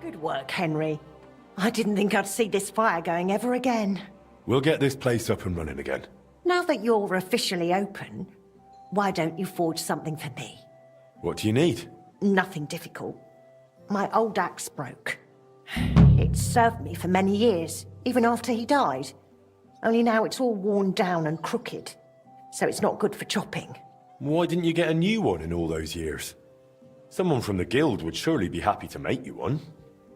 Good work, Henry. I didn't think I'd see this fire going ever again. We'll get this place up and running again. Now that you're officially open, why don't you forge something for me? What do you need? Nothing difficult. My old axe broke. It served me for many years, even after he died. Only now it's all worn down and crooked, so it's not good for chopping. Why didn't you get a new one in all those years? Someone from the guild would surely be happy to make you one.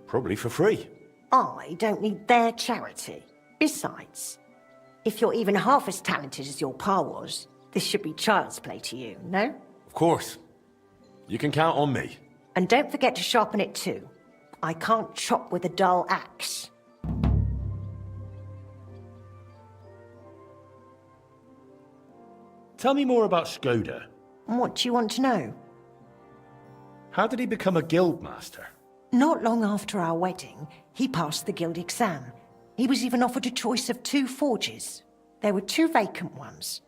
Probably for free. I don't need their charity. Besides, if you're even half as talented as your pa was, this should be child's play to you, no? Of course. You can count on me. And don't forget to sharpen it too. I can't chop with a dull axe. Tell me more about Skoda. What do you want to know? How did he become a guild master? Not long after our wedding, he passed the guild exam. He was even offered a choice of 2 forges. There were 2 vacant ones.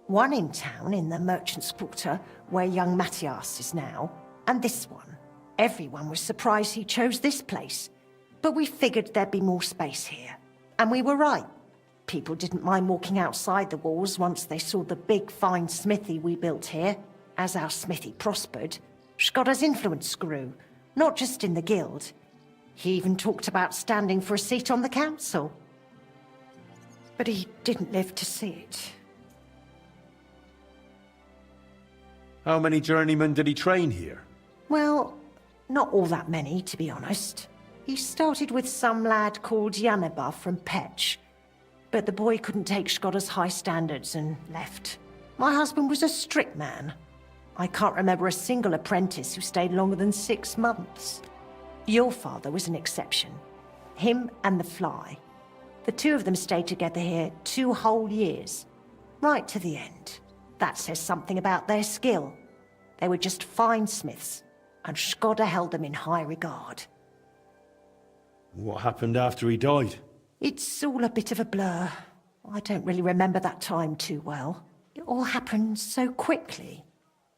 One in town, in the Merchant's Quarter, where young Matthias is now, and this one. Everyone was surprised he chose this place, but we figured there'd be more space here. And we were right. People didn't mind walking outside the walls once they saw the big, fine smithy we built here. As our smithy prospered, Skoda's influence grew, not just in the guild. He even talked about standing for a seat on the council. But he didn't live to see it. How many journeymen did he train here? Well, not all that many, to be honest. He started with some lad called Yaneba from Petch, but the boy couldn't take Skoda's high standards and left. My husband was a strict man. I can't remember a single apprentice who stayed longer than 6 months. Your father was an exception. Him and the Fly. The 2 of them stayed together here 2 whole years, right to the end. That says something about their skill. They were just fine smiths, and Skoda held them in high regard. What happened after he died? It's all a bit of a blur. I don't really remember that time too well. It all happened so quickly.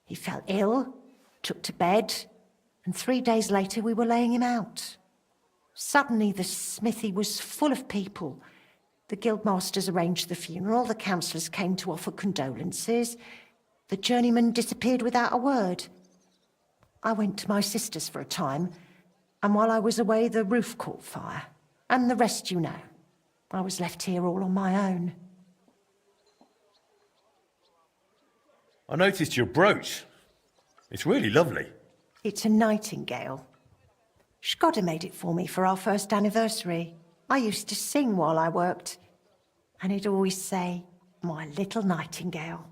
He fell ill, took to bed, and 3 days later we were laying him out. Suddenly the smithy was full of people. The guildmasters arranged the funeral, the councillors came to offer condolences. The journeyman disappeared without a word. I went to my sister's for a time, and while I was away the roof caught fire. And the rest you know. I was left here all on my own. I noticed your brooch. It's really lovely. It's a nightingale. Skoda made it for me for our first anniversary. I used to sing while I worked, and he'd always say, "My little nightingale."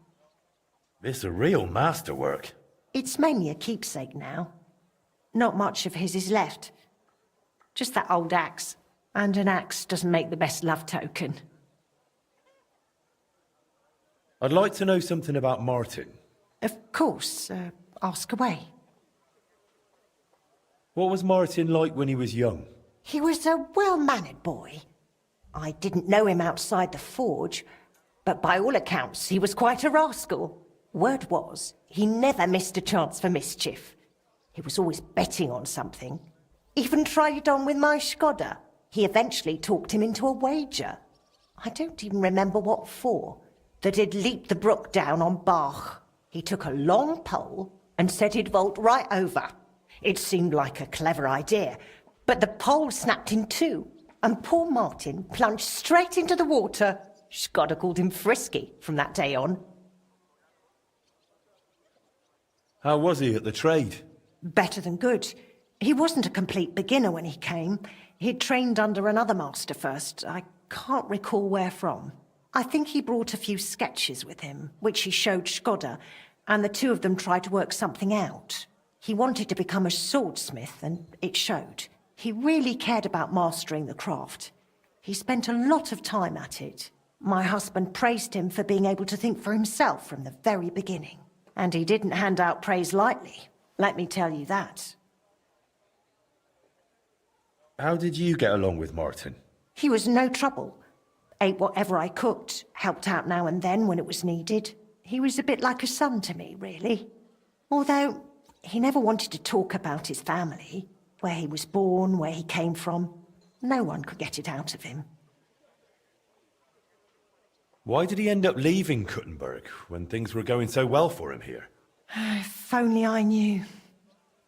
It's a real masterwork. It's mainly a keepsake now. Not much of his is left. Just that old axe, and an axe doesn't make the best love token. I'd like to know something about Martin. Of course, ask away. What was Martin like when he was young? He was a well-mannered boy. I didn't know him outside the forge, but by all accounts he was quite a rascal. Word was, he never missed a chance for mischief. He was always betting on something. Even tried it on with my Skoda. He eventually talked him into a wager. I don't even remember what for. That he'd leap the brook down on Bach. He took a long pole and said he'd vault right over. It seemed like a clever idea, but the pole snapped in 2, and poor Martin plunged straight into the water. Skoda called him Frisky from that day on. How was he at the trade? Better than good. He wasn't a complete beginner when he came. He'd trained under another master first. I can't recall where from. I think he brought a few sketches with him, which he showed Skoda, and the 2 of them tried to work something out. He wanted to become a swordsmith, and it showed. He really cared about mastering the craft. He spent a lot of time at it. My husband praised him for being able to think for himself from the very beginning. And he didn't hand out praise lightly, let me tell you that. How did you get along with Martin? He was no trouble. Ate whatever I cooked, helped out now and then when it was needed. He was a bit like a son to me, really. Although he never wanted to talk about his family. where he was born, where he came from. No one could get it out of him. Why did he end up leaving Kuttenberg when things were going so well for him here? If only I knew.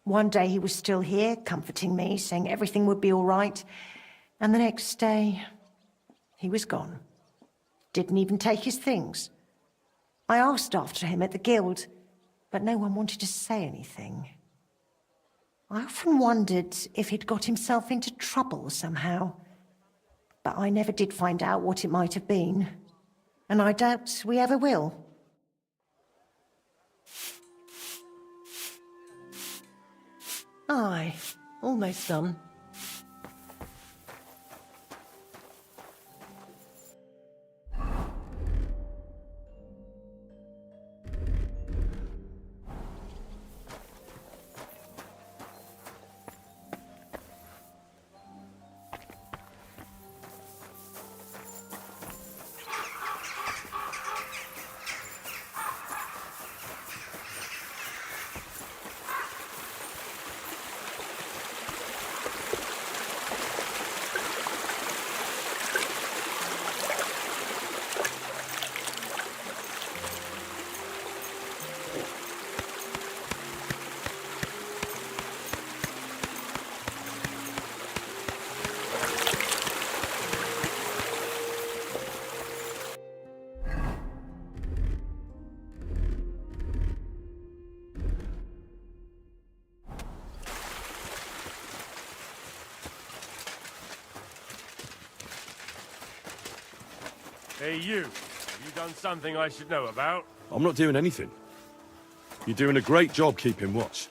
One day he was still here, comforting me, saying everything would be all right. And the next day, he was gone. Didn't even take his things. I asked after him at the guild, but no one wanted to say anything. I often wondered if he'd got himself into trouble somehow. But I never did find out what it might have been. And I doubt we ever will. Aye, almost done. Hey, you. Have you done something I should know about? I'm not doing anything. You're doing a great job keeping watch.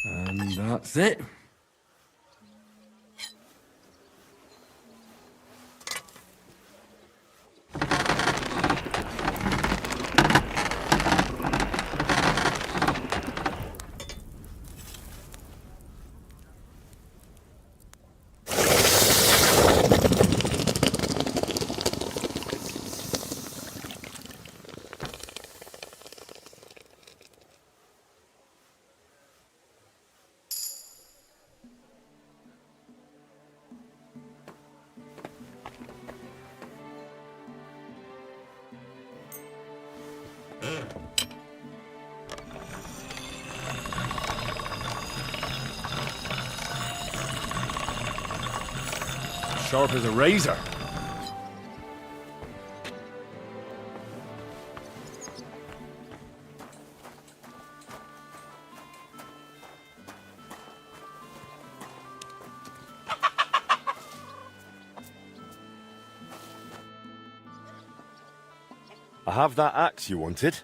And that's it. Sharp as a razor. I have that axe you wanted.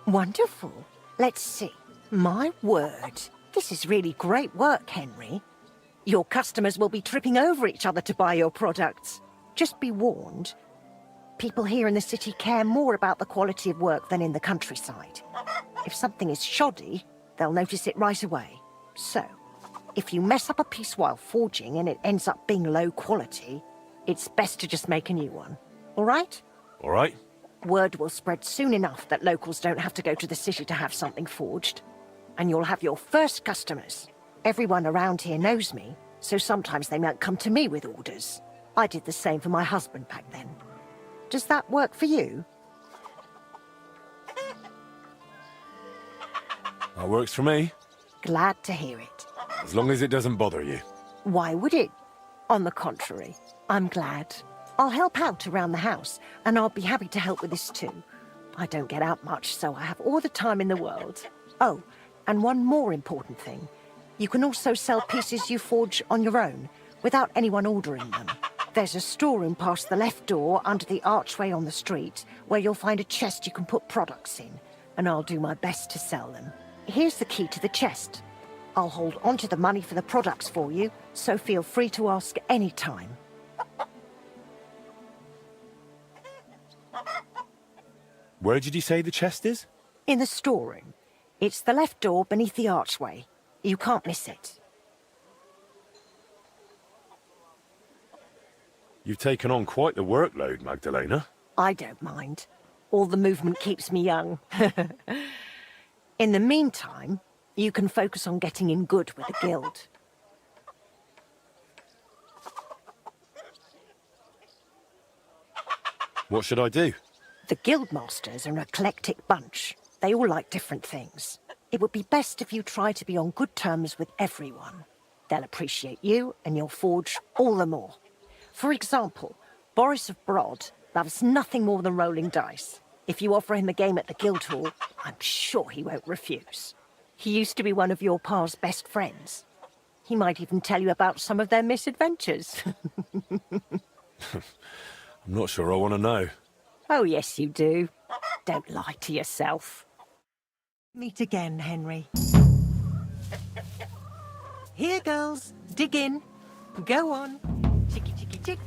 Wonderful. Let's see. My word. This is really great work, Henry. Your customers will be tripping over each other to buy your products. Just be warned. People here in the city care more about the quality of work than in the countryside. If something is shoddy, they'll notice it right away. So, if you mess up a piece while forging and it ends up being low quality, it's best to just make a new one. All right? All right. Word will spread soon enough that locals don't have to go to the city to have something forged. And you'll have your first customers. Everyone around here knows me, so sometimes they might come to me with orders. I did the same for my husband back then. Does that work for you? That works for me. Glad to hear it. As long as it doesn't bother you. Why would it? On the contrary, I'm glad. I'll help out around the house, and I'll be happy to help with this too. I don't get out much, so I have all the time in the world. Oh, and one more important thing. You can also sell pieces you forge on your own, without anyone ordering them. There's a storeroom past the left door under the archway on the street, where you'll find a chest you can put products in, and I'll do my best to sell them. Here's the key to the chest. I'll hold onto the money for the products for you, so feel free to ask any time. Where did you say the chest is? In the storeroom. It's the left door beneath the archway. You can't miss it. You've taken on quite the workload, Magdalena. I don't mind. All the movement keeps me young. In the meantime, you can focus on getting in good with the guild. What should I do? The guildmasters are an eclectic bunch. They all like different things. It would be best if you try to be on good terms with everyone. They'll appreciate you, and you'll forge all the more. For example, Boris of Brod loves nothing more than rolling dice. If you offer him a game at the Guildhall, I'm sure he won't refuse. He used to be one of your pa's best friends. He might even tell you about some of their misadventures. I'm not sure I want to know. Oh, yes, you do. Don't lie to yourself. Meet again, Henry. Here, girls. Dig in. Go on. Chicky, chicky, chick.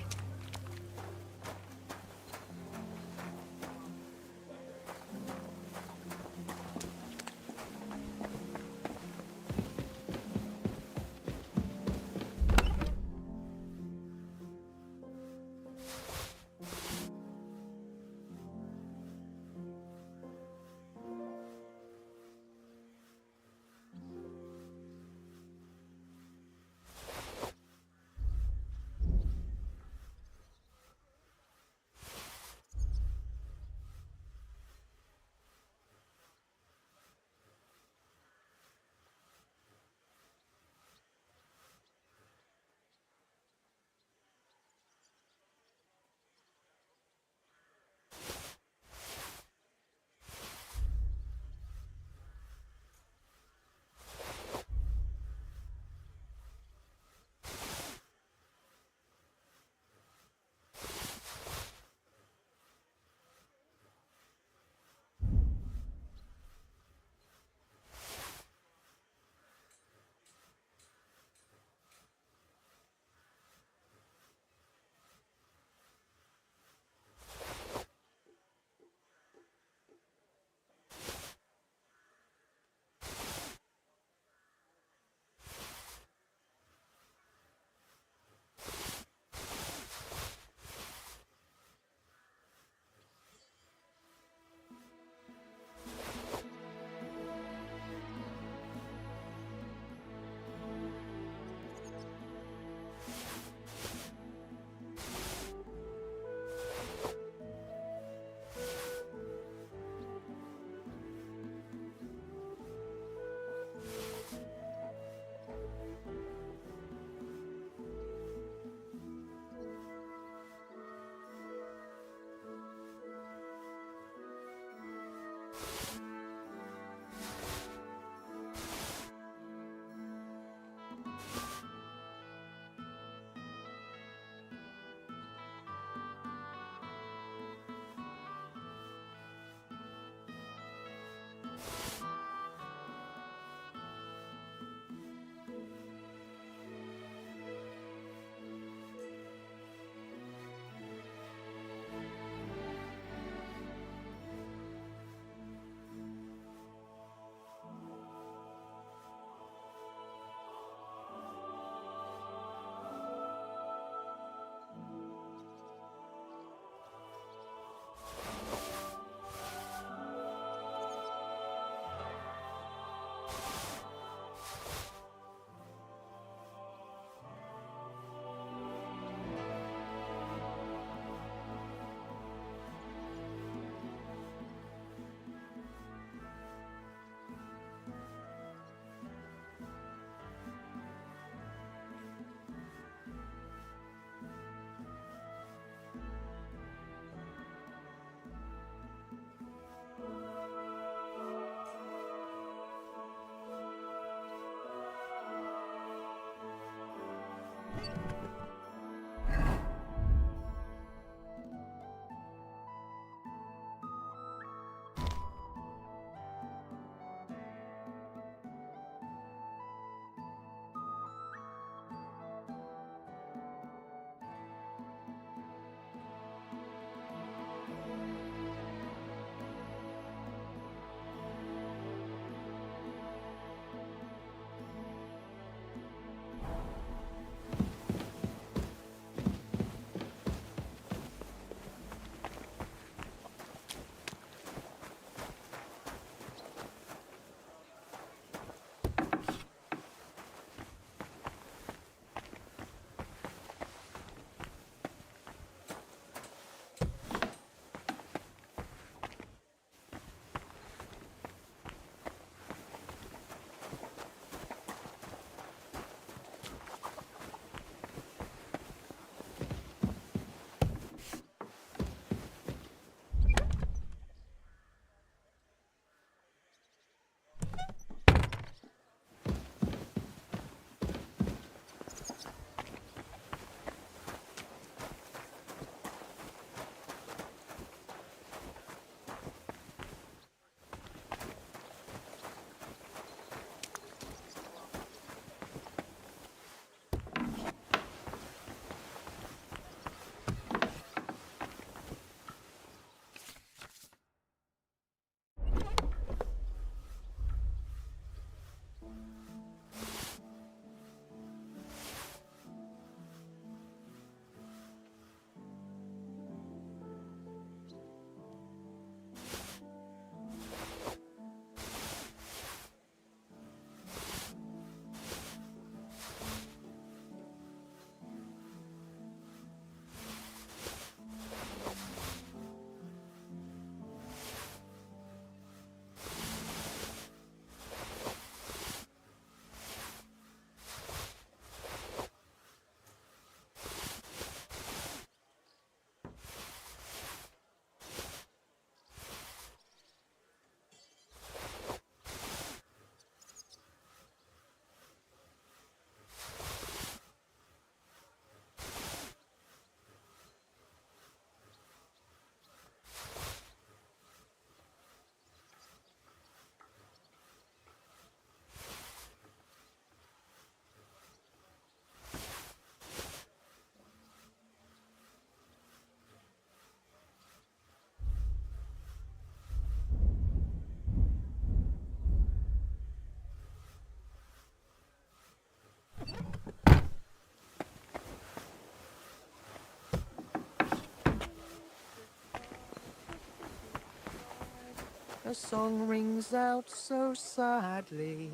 A song rings out so sadly.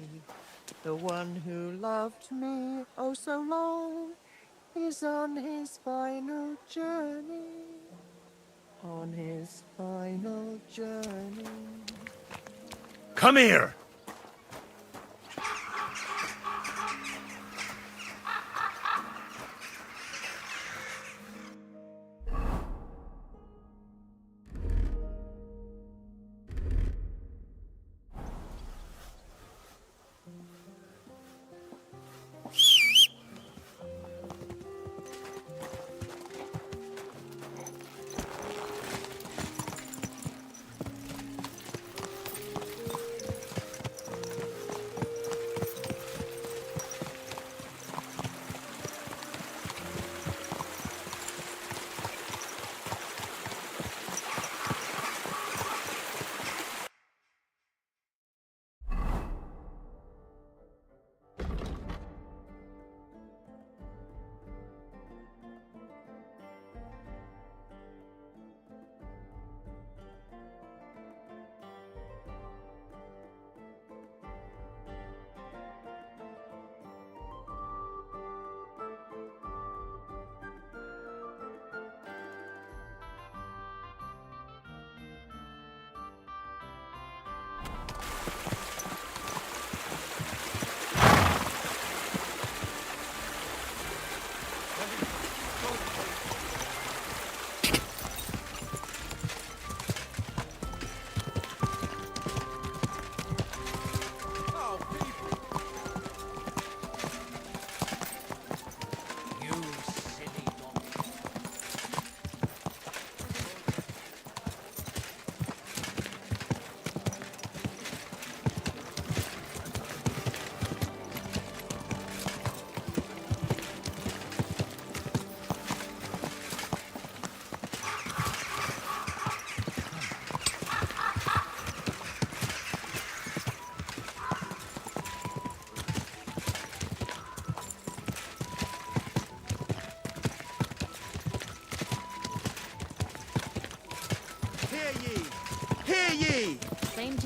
The one who loved me oh so long is on his final journey. On his final journey. Come here!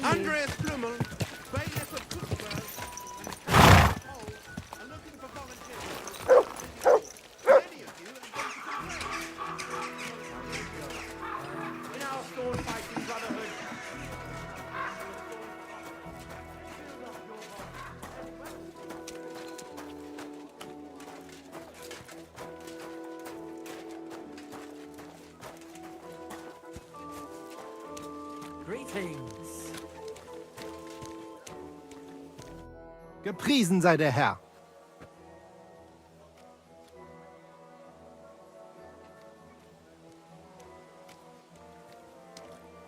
to you. Andreas Blummel, bailiff of Cookburg, and Cole are looking for volunteers. Many of you have gone to In our sword fighting brotherhood. Greetings. Gepriesen sei der Herr.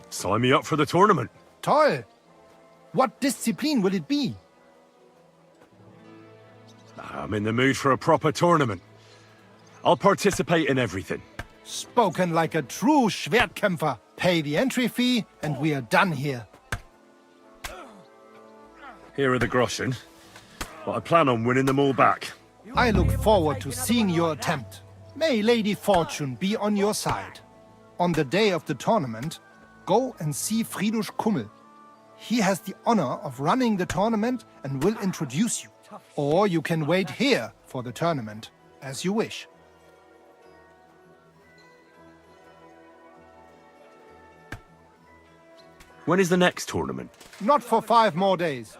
Sign me up for the tournament. Toll! What discipline will it be? I'm in the mood for a proper tournament. I'll participate in everything. Spoken like a true Schwertkämpfer. Pay the entry fee and we are done here. Here are the groschen, but I plan on winning them all back. I look forward to seeing your attempt. May Lady Fortune be on your side. On the day of the tournament, go and see Friedrich Kummel. He has the honor of running the tournament and will introduce you. Or you can wait here for the tournament, as you wish. When is the next tournament? Not for 5 more days.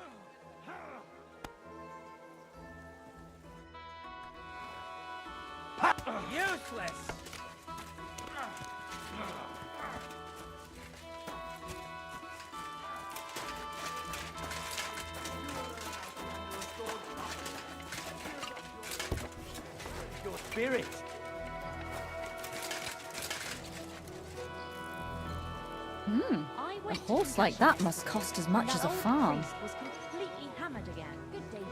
Useless. Your spirit. A horse like that must cost as much as a farm. Was completely hammered again. Good day to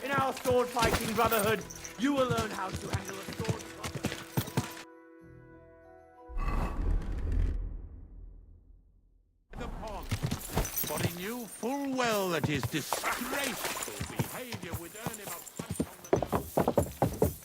you. In our sword fighting brotherhood, you will learn how to handle a sword properly. the pond. But he knew full well that his disgraceful behavior would earn him a punch on the nose.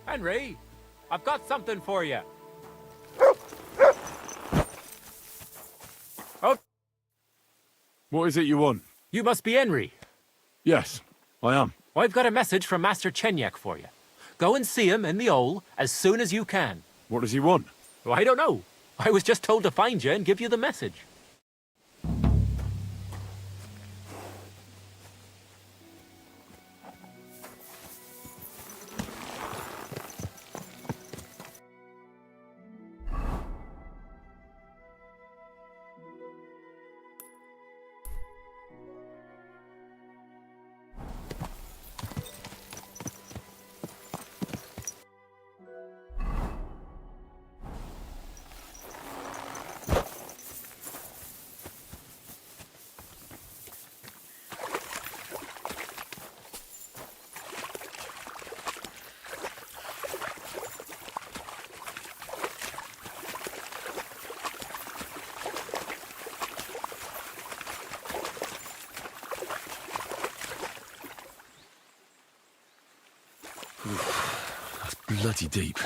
Henry, I've got something for you. Oh, What is it you want? you must be Henry. Yes, I am. I've got a message from Master Chenyek for you. Go and see him in the Ole as soon as you can. What does he want? Well, I don't know. I was just told to find you and give you the message. That's bloody deep.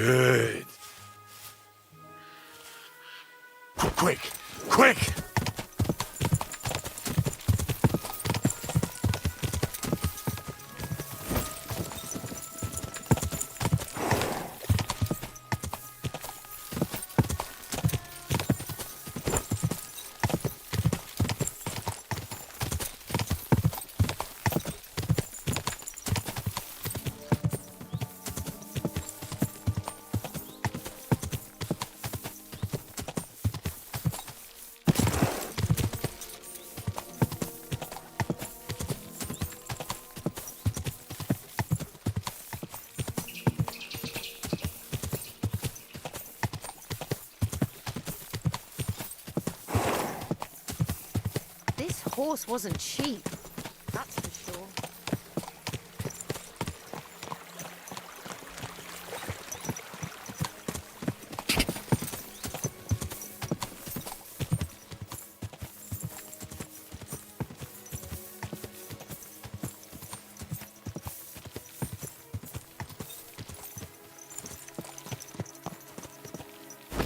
Good. Quick! Quick! This horse wasn't cheap, that's for sure.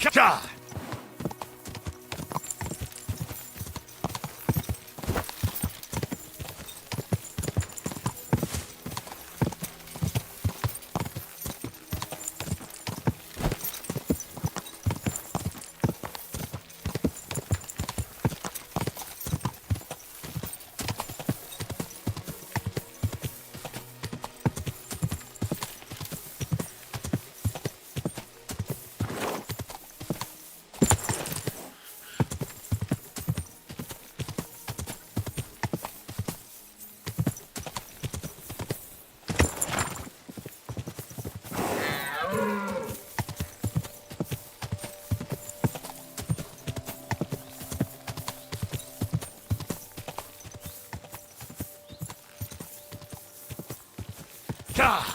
Cha! Cha!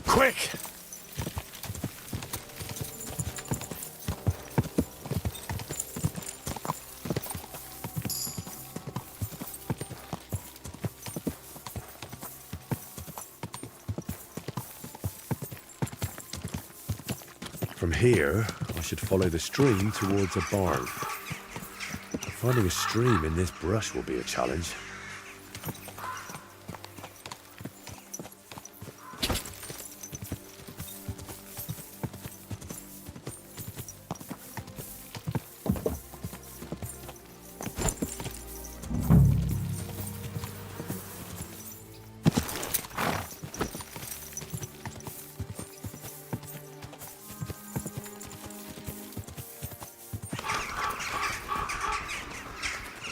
Quick! From here, I should follow the stream towards a barn. Finding a stream in this brush will be a challenge.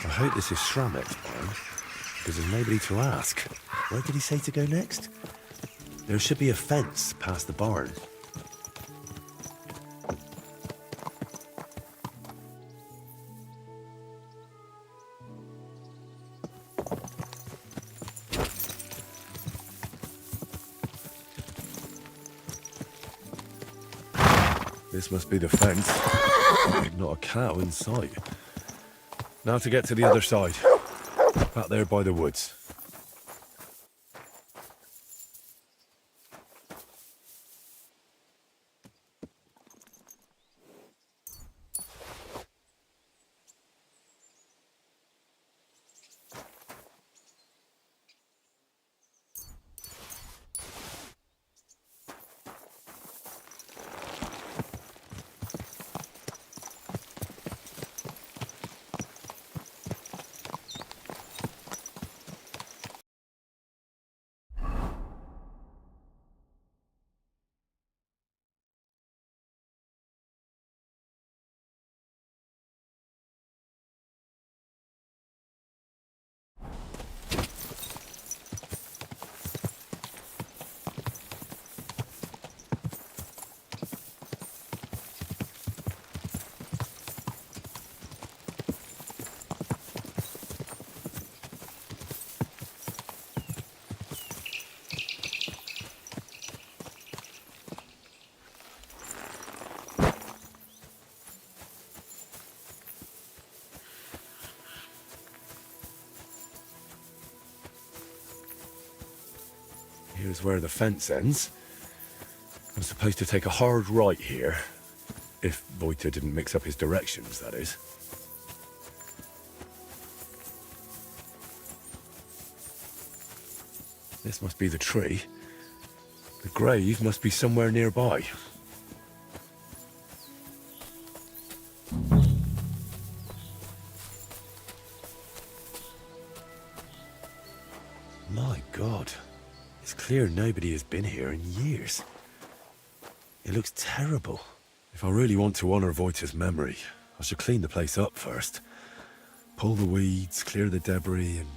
I hope this is Shramek's barn, because there's nobody to ask. Where did he say to go next? There should be a fence past the barn. This must be the fence. Not a cow in sight. Now to get to the other side. Back there by the woods. is where the fence ends. I'm supposed to take a hard right here. If Voyta didn't mix up his directions, that is. This must be the tree. The grave must be somewhere nearby. My God. It's clear nobody has been here in years. It looks terrible. If I really want to honor Voyta's memory, I should clean the place up first. Pull the weeds, clear the debris, and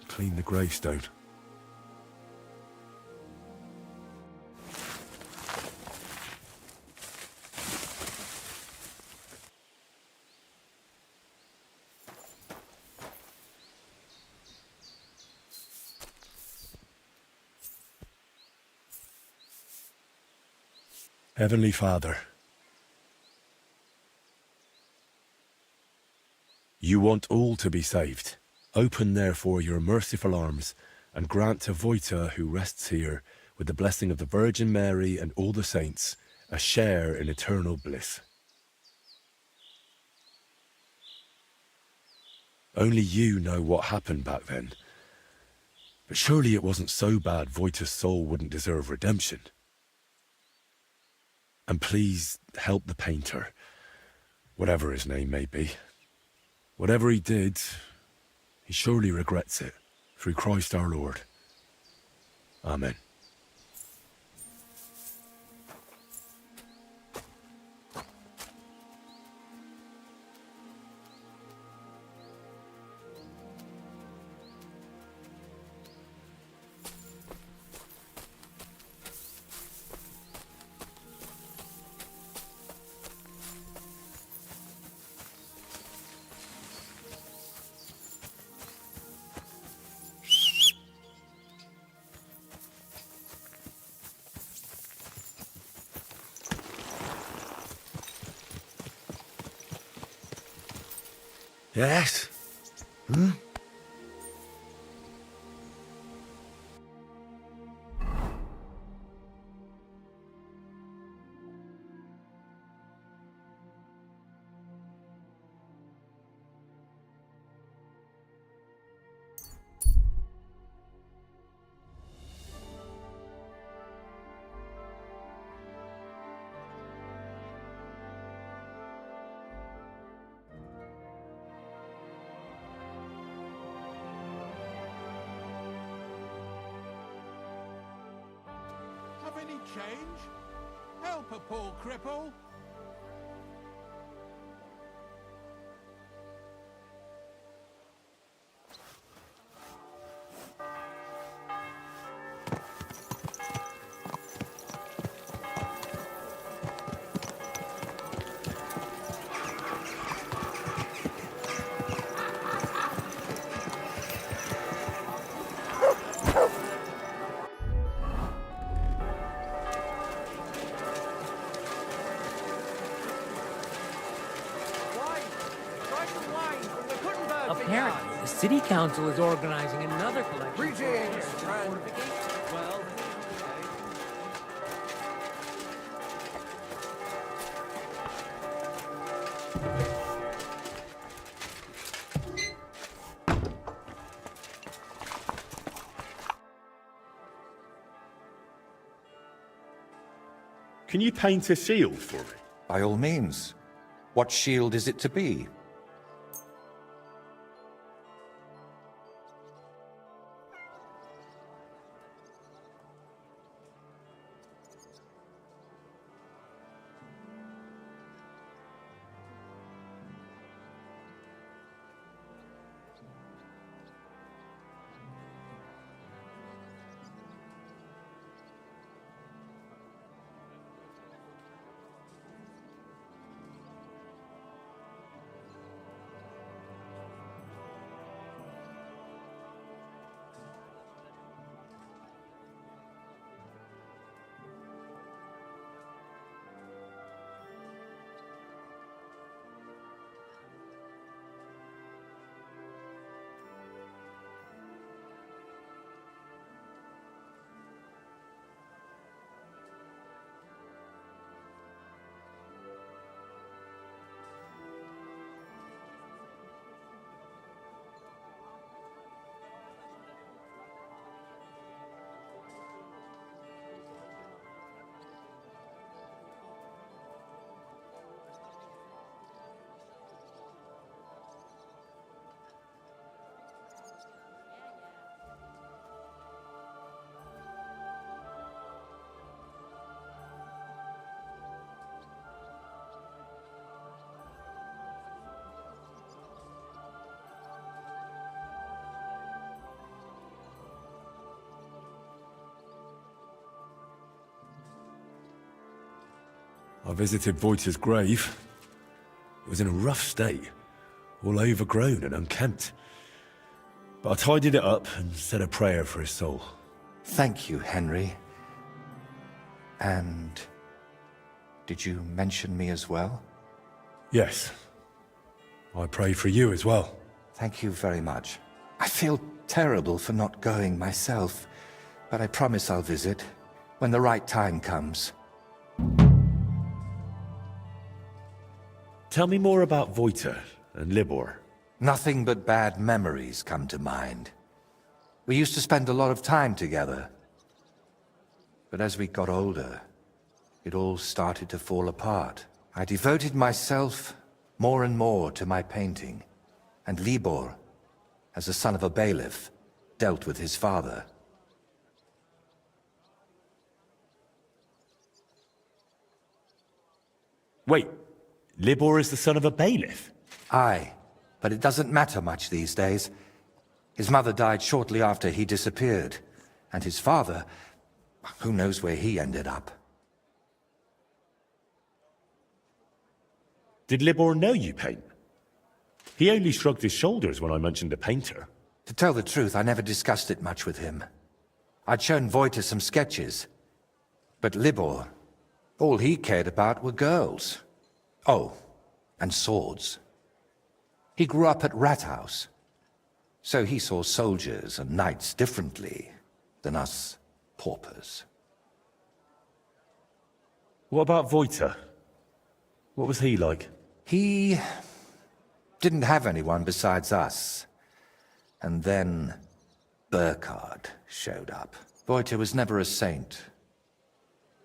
clean the gravestone. Heavenly Father, you want all to be saved. Open therefore your merciful arms and grant to Voyta, who rests here, with the blessing of the Virgin Mary and all the saints, a share in eternal bliss. Only you know what happened back then. But surely it wasn't so bad Voyta's soul wouldn't deserve redemption. And please help the painter, whatever his name may be. Whatever he did, he surely regrets it, through Christ our Lord. Amen. Yes? Hmm? Have any change? Help a poor cripple. Apparently, the city council is organizing another collection. Greetings, friend. Well, Can you paint a shield for me? By all means. What shield is it to be? I visited Voyta's grave. It was in a rough state, all overgrown and unkempt. But I tidied it up and said a prayer for his soul. Thank you, Henry. And did you mention me as well? Yes. I pray for you as well. Thank you very much. I feel terrible for not going myself, but I promise I'll visit when the right time comes. Tell me more about Voyta and Libor. Nothing but bad memories come to mind. We used to spend a lot of time together. But as we got older, it all started to fall apart. I devoted myself more and more to my painting, and Libor, as the son of a bailiff, dealt with his father. Wait, Libor is the son of a bailiff? Aye, but it doesn't matter much these days. His mother died shortly after he disappeared, and his father, who knows where he ended up. Did Libor know you paint? He only shrugged his shoulders when I mentioned a painter. To tell the truth, I never discussed it much with him. I'd shown Voyta some sketches, but Libor, all he cared about were girls. Oh, and swords. He grew up at Rathouse, so he saw soldiers and knights differently than us paupers. What about Voyta? What was he like? He didn't have anyone besides us. And then Burkhard showed up. Voyta was never a saint.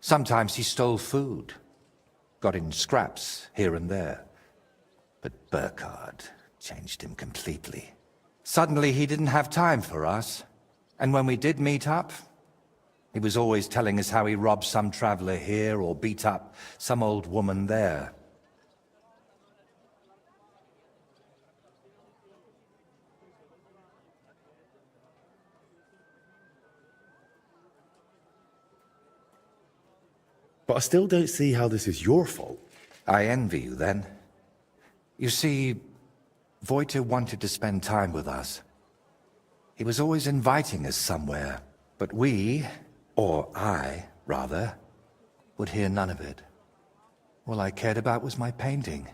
Sometimes he stole food, got in scraps here and there. But Burkhard changed him completely. Suddenly he didn't have time for us. And when we did meet up, he was always telling us how he robbed some traveler here or beat up some old woman there. But I still don't see how this is your fault. I envy you, then. You see, Voyta wanted to spend time with us. He was always inviting us somewhere, but we, or I, rather, would hear none of it. All I cared about was my painting,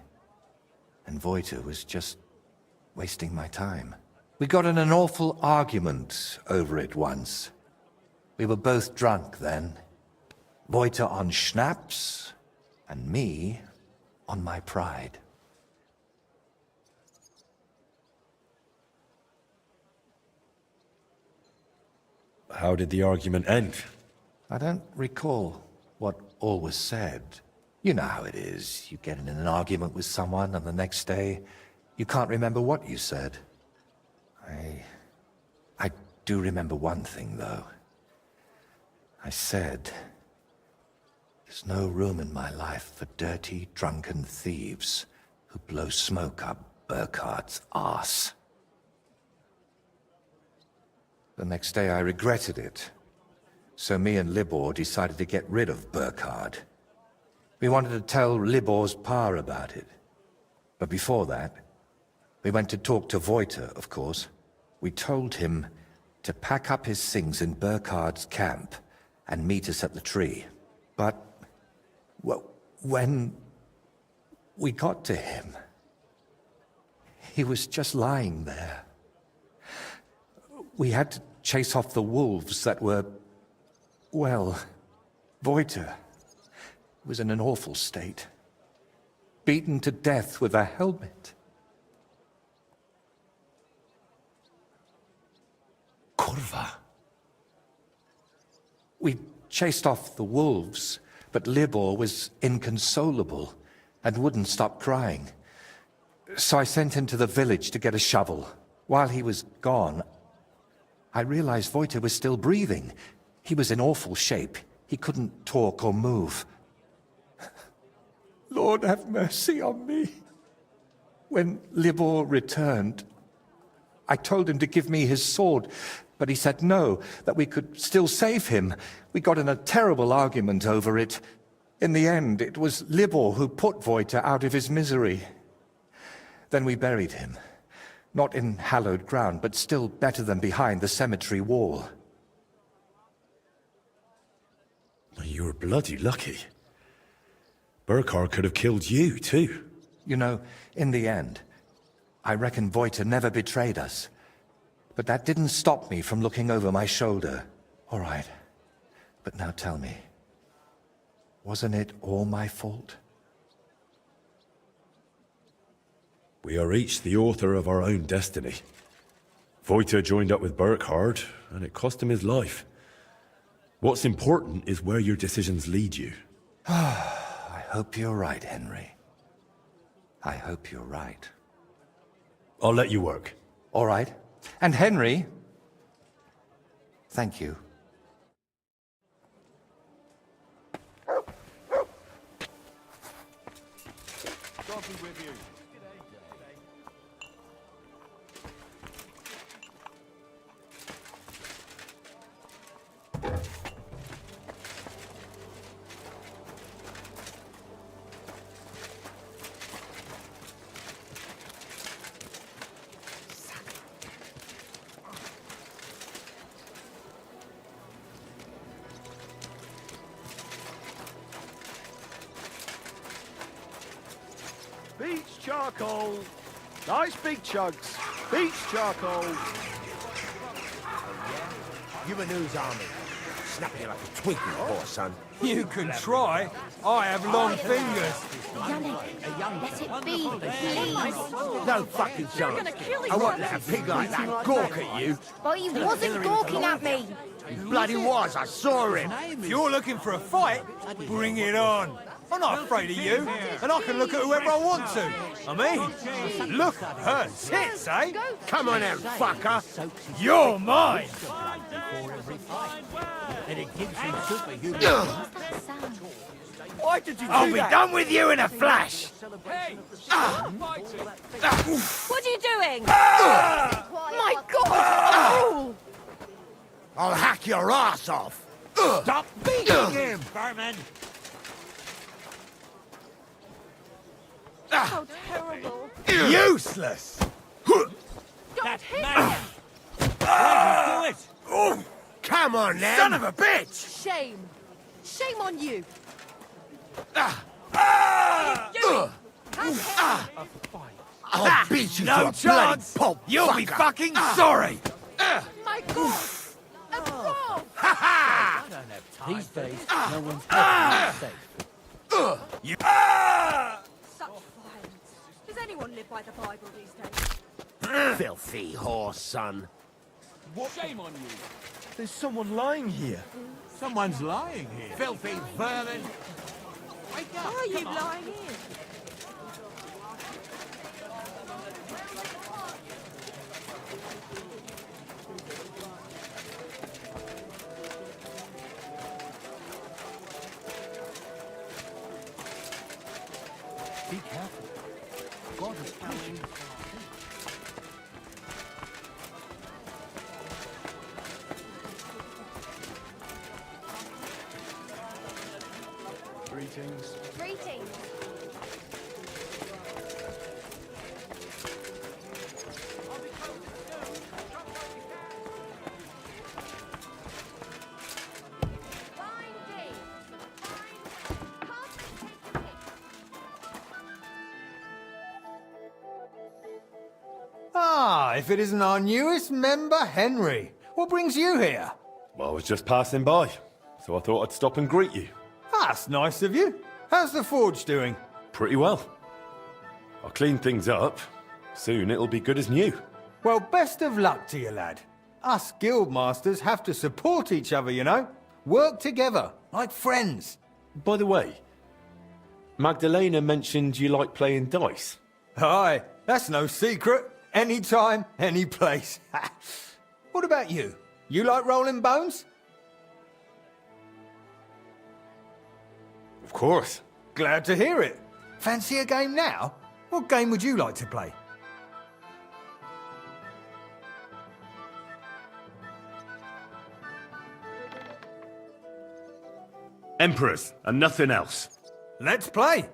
and Voyta was just wasting my time. We got in an awful argument over it once. We were both drunk then. Voyta on schnapps, and me on my pride. How did the argument end? I don't recall what all was said. You know how it is. You get in an argument with someone, and the next day, you can't remember what you said. I do remember one thing, though. I said, there's no room in my life for dirty, drunken thieves who blow smoke up Burkhard's arse. The next day I regretted it. So me and Libor decided to get rid of Burkhard. We wanted to tell Libor's pa about it. But before that, we went to talk to Voyta, of course. We told him to pack up his things in Burkhard's camp and meet us at the tree. But, well, when we got to him, he was just lying there. We had to chase off the wolves that were, well, Voyta was in an awful state. Beaten to death with a helmet. Kurva. We chased off the wolves, but Libor was inconsolable and wouldn't stop crying. So I sent him to the village to get a shovel. While he was gone, I realized Voyta was still breathing. He was in awful shape. He couldn't talk or move. Lord, have mercy on me. When Libor returned, I told him to give me his sword, but he said no, that we could still save him. We got in a terrible argument over it, In the end, it was Libor who put Voyta out of his misery. Then we buried him. Not in hallowed ground, but still better than behind the cemetery wall. You were bloody lucky. Burkhard could have killed you, too. You know, in the end, I reckon Voyta never betrayed us. But that didn't stop me from looking over my shoulder. All right. But now tell me, wasn't it all my fault? We are each the author of our own destiny. Voyta joined up with Burkhard, and it cost him his life. What's important is where your decisions lead you. I hope you're right, Henry. I hope you're right. I'll let you work. All right. And Henry, thank you. God be with you. Beach charcoal. Nice big chugs. Beach charcoal. You and whose army? Snapping you like a twig, poor son. You can try. I have long fingers. Yannick, let it be, please. No fucking chance. I won't let a pig like that gawk at you. But he wasn't gawking at me. He bloody was, I saw him. If you're looking for a fight, bring it on. I'm not afraid of you, and I can look at whoever I want to. I mean, look at her tits, eh? Come on out, fucker. You're mine! And it gives him superhuman. Why did you do I'll be done with you in a flash. What are you doing? My God! Oh! I'll hack your ass off. Stop beating him, vermin. How terrible. Useless. Don't hit him! Do it. Come on, then. Son of a bitch. Shame. Shame on you. I'll beat you No to a chance. bloody pulp. You'll be fucker. fucking sorry! My God! A frog! These days, no one's safe. Such violence. Does anyone live by the Bible these days? Filthy whore, son. Shame on you. There's someone lying here. Someone's lying here. Filthy vermin. Why are you lying here? Be careful. God is punishing. Greetings. Greetings. Ah, if it isn't our newest member, Henry. What brings you here? Well, I was just passing by, so I thought I'd stop and greet you. That's nice of you. How's the forge doing? Pretty well. I'll clean things up. Soon it'll be good as new. Well, best of luck to you, lad. Us guildmasters have to support each other, you know? Work together, like friends. By the way, Magdalena mentioned you like playing dice. Aye, that's no secret. Anytime, any place. What about you? You like rolling bones? Of course. Glad to hear it. Fancy a game now? What game would you like to play? Emperors, and nothing else. Let's play.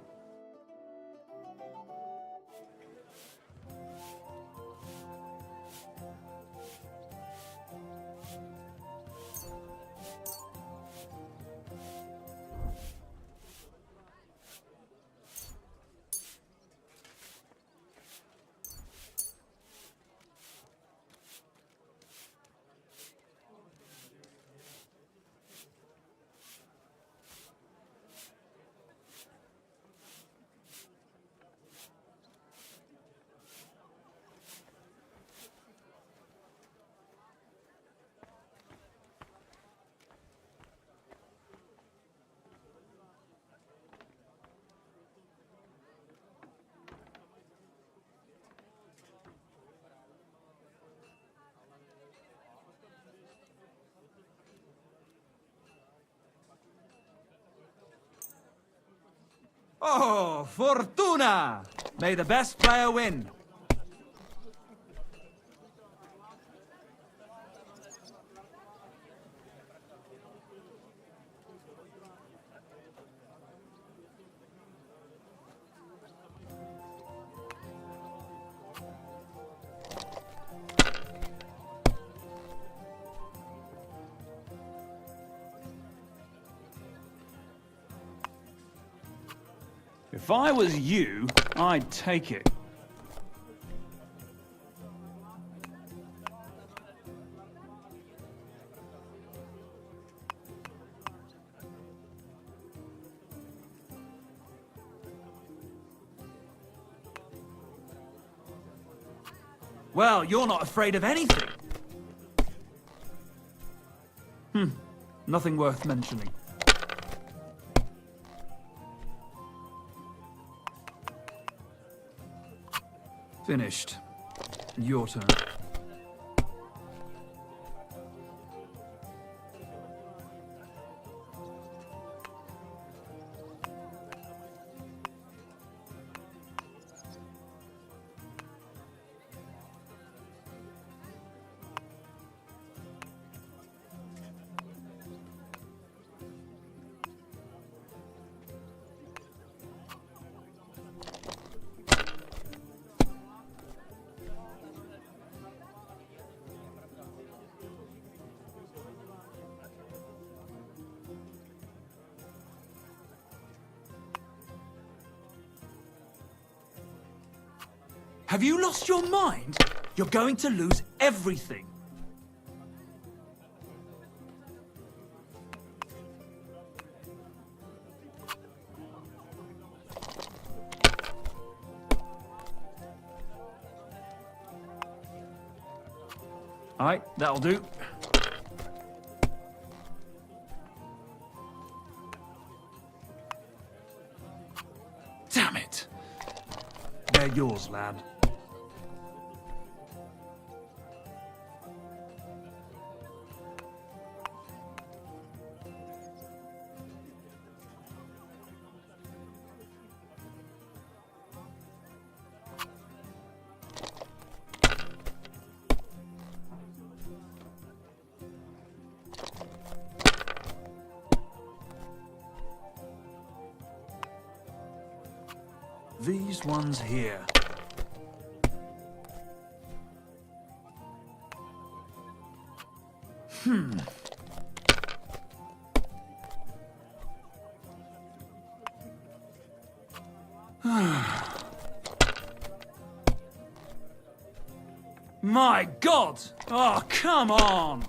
Oh, Fortuna! May the best player win. If I was you, I'd take it. Well, you're not afraid of anything. Nothing worth mentioning. Finished. Your turn. Have you lost your mind? You're going to lose everything. All right, that'll do. Damn it. They're yours, lad. These ones here. My God! Oh, come on!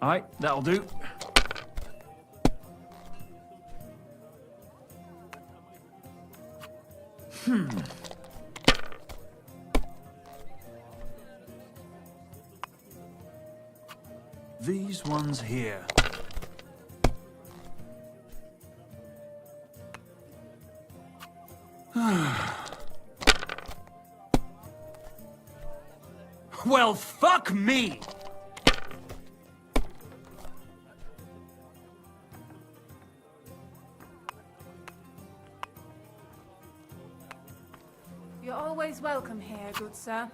All right, that'll do. These ones here. Well, fuck me! You're always welcome here, good sir.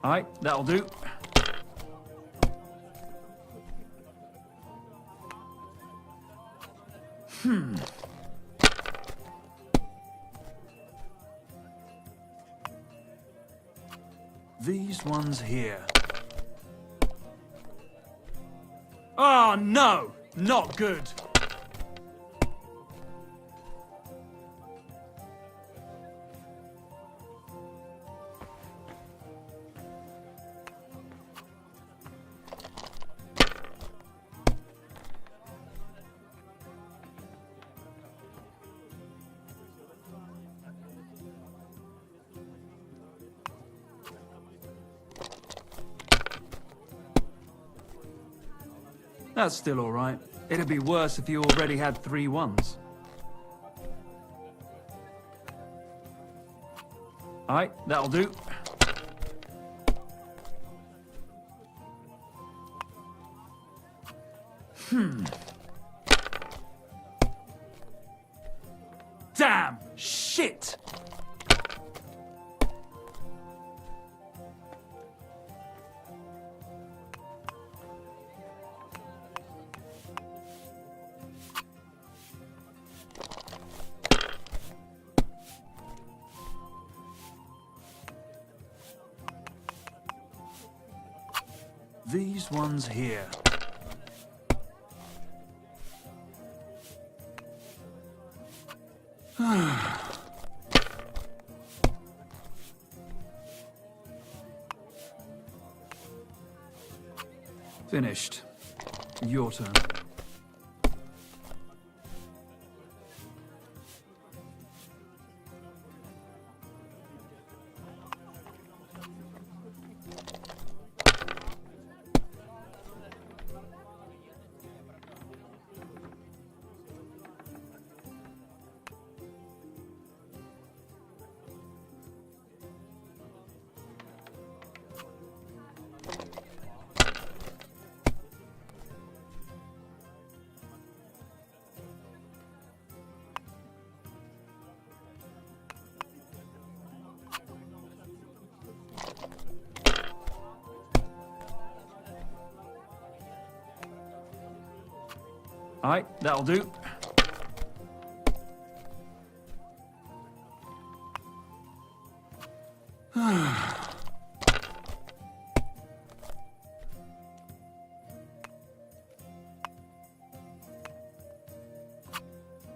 Alright, that'll do. These ones here. Oh, no! Not good. That's still all right. It'd be worse if you already had 3 ones. All right, that'll do. Damn! Shit! These ones here. Finished. Your turn. All right, that'll do.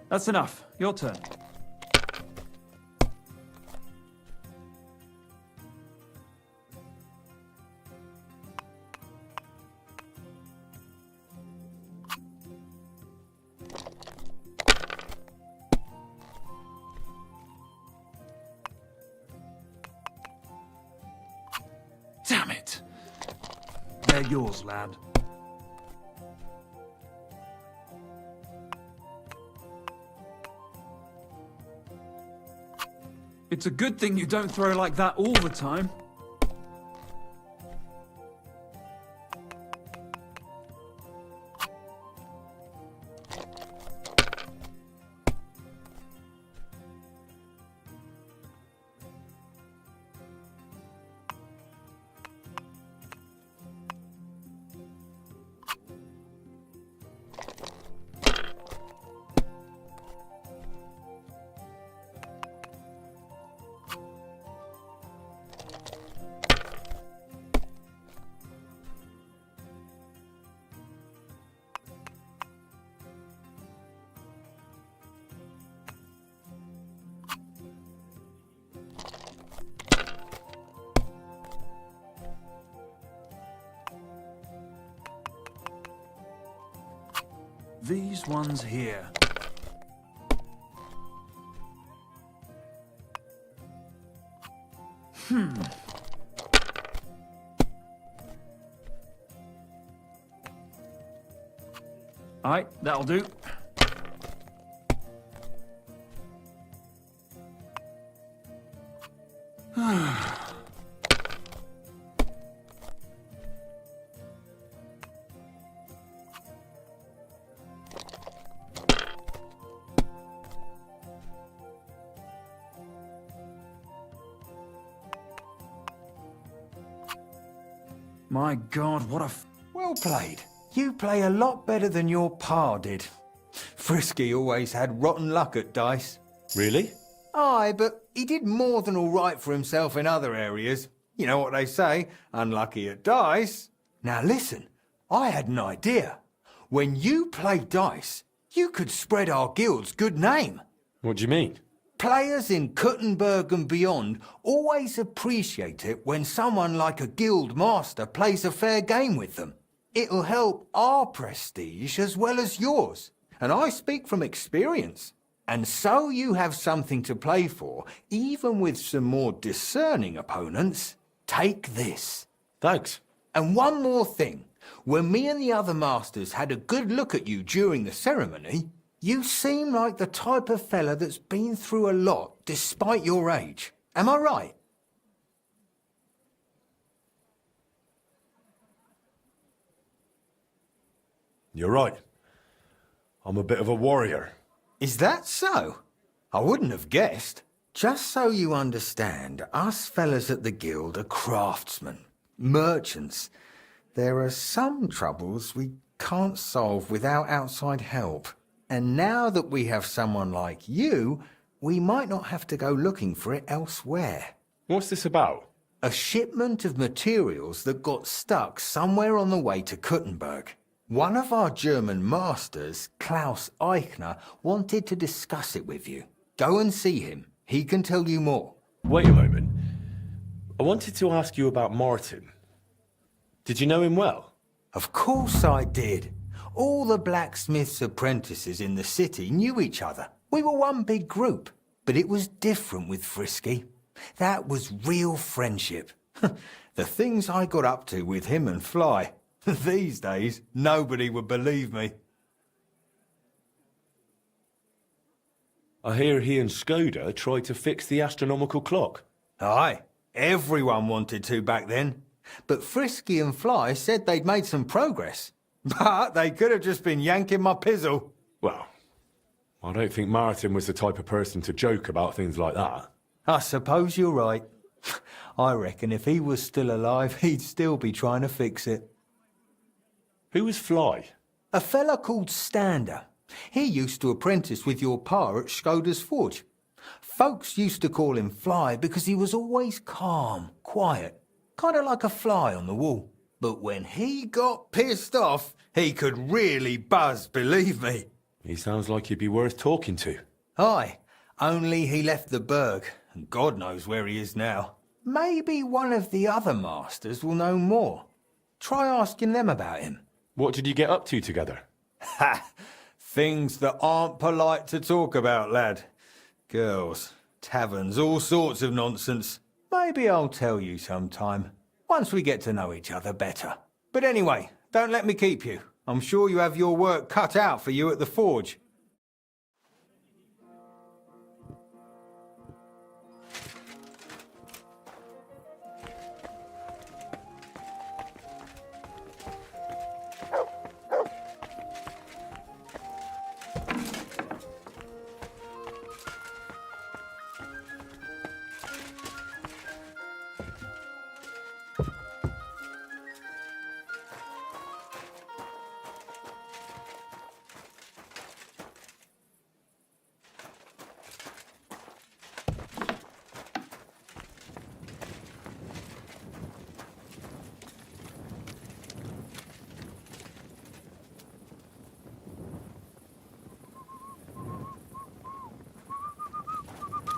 That's enough. Your turn. Damn it! They're yours, lad. It's a good thing you don't throw like that all the time. These ones here. All right, that'll do. My God, what a Well played. You play a lot better than your pa did. Frisky always had rotten luck at dice. Really? Aye, but he did more than all right for himself in other areas. You know what they say, unlucky at dice. Now listen, I had an idea. When you play dice, you could spread our guild's good name. What do you mean? Players in Kuttenberg and beyond always appreciate it when someone like a guild master plays a fair game with them. It'll help our prestige as well as yours. And I speak from experience. And so you have something to play for, even with some more discerning opponents. Take this. Thanks. And one more thing. When me and the other masters had a good look at you during the ceremony, you seem like the type of fella that's been through a lot despite your age. Am I right? You're right. I'm a bit of a warrior. Is that so? I wouldn't have guessed. Just so you understand, us fellas at the guild are craftsmen, merchants. There are some troubles we can't solve without outside help. And now that we have someone like you, we might not have to go looking for it elsewhere. What's this about? A shipment of materials that got stuck somewhere on the way to Kuttenberg. One of our German masters, Klaus Eichner, wanted to discuss it with you. Go and see him. He can tell you more. Wait a moment. I wanted to ask you about Martin. Did you know him well? Of course I did. All the blacksmith's apprentices in the city knew each other. We were one big group. But it was different with Frisky. That was real friendship. The things I got up to with him and Fly. These days, nobody would believe me. I hear he and Skoda tried to fix the astronomical clock. Aye, everyone wanted to back then. But Frisky and Fly said they'd made some progress. But they could have just been yanking my pizzle. Well, I don't think Martin was the type of person to joke about things like that. I suppose you're right. I reckon if he was still alive, he'd still be trying to fix it. Who was Fly? A fella called Stander. He used to apprentice with your pa at Skoda's Forge. Folks used to call him Fly because he was always calm, quiet, kind of like a fly on the wall. But when he got pissed off, he could really buzz, believe me. He sounds like he'd be worth talking to. Aye, only he left the burg, and God knows where he is now. Maybe one of the other masters will know more. Try asking them about him. What did you get up to together? Ha! Things that aren't polite to talk about, lad. Girls, taverns, all sorts of nonsense. Maybe I'll tell you sometime, once we get to know each other better. But anyway, don't let me keep you. I'm sure you have your work cut out for you at the forge.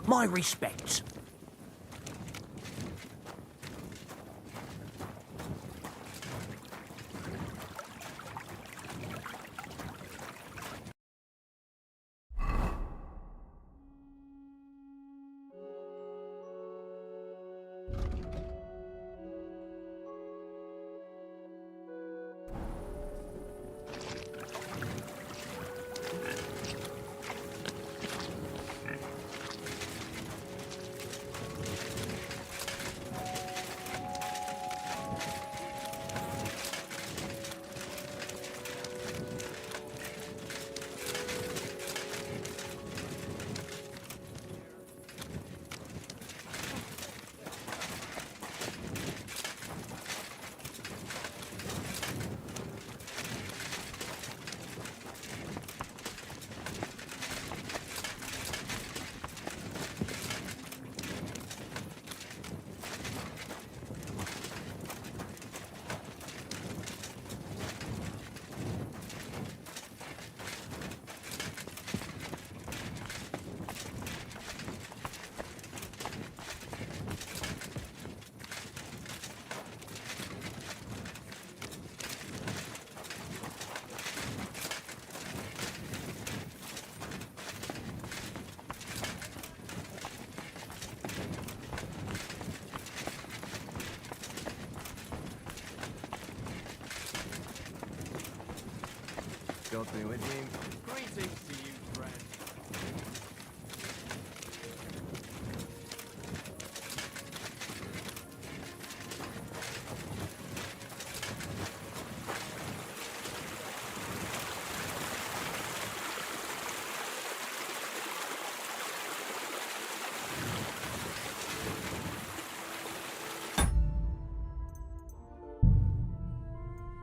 My respects. me with you.